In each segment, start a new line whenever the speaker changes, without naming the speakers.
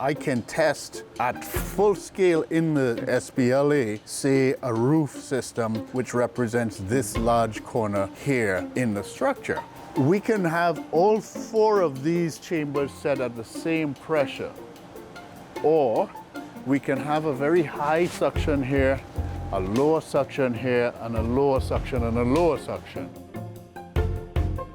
I can test at full scale in the SPLA, say a roof system which represents this large corner here in the structure. We can have all 4 of these chambers set at the same pressure, or we can have a very high suction here, a lower suction here, and a lower suction and a lower suction.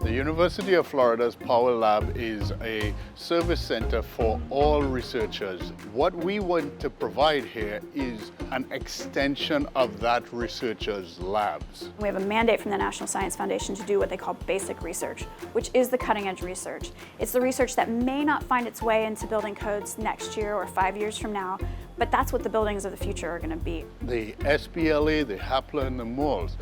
The University of Florida's Power Lab is a service center for all researchers. What we want to provide here is an extension of that researcher's labs.
We have a mandate from the National Science Foundation to do what they call basic research, which is the cutting edge research. It's the research that may not find its way into building codes next year or 5 years from now, but that's what the buildings of the future are going to be.
The SPLA, the HAPLA, and the moles,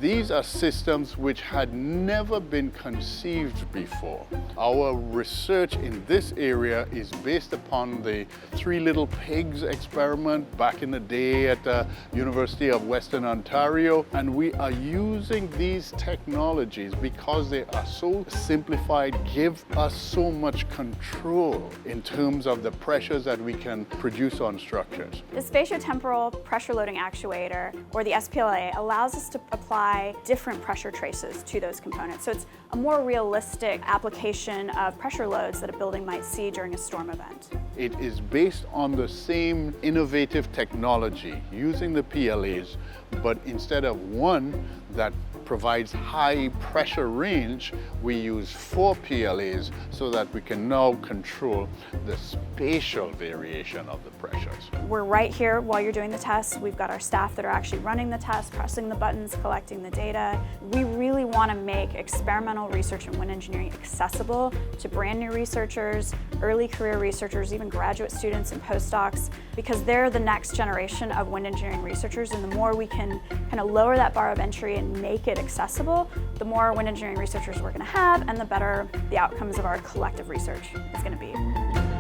these are systems which had never been conceived before. Our research in this area is based upon the 3 Little Pigs experiment back in the day at the University of Western Ontario, and we are using these technologies because they are so simplified, give us so much control in terms of the pressures that we can produce on structures.
The Spatiotemporal pressure loading actuator, or the SPLA, allows us to apply different pressure traces to those components. So it's a more realistic application of pressure loads that a building might see during a storm event.
It is based on the same innovative technology using the PLAs, but instead of one that provides high pressure range, we use 4 PLAs so that we can now control the spatial variation of the pressures.
We're right here while you're doing the tests. We've got our staff that are actually running the tests, pressing the buttons, collecting the data. We really want to make experimental research in wind engineering accessible to brand new researchers, early career researchers, even graduate students and postdocs, because they're the next generation of wind engineering researchers, and the more we can kind of lower that bar of entry and make it accessible, the more wind engineering researchers we're going to have, and the better the outcomes of our collective research is going to be.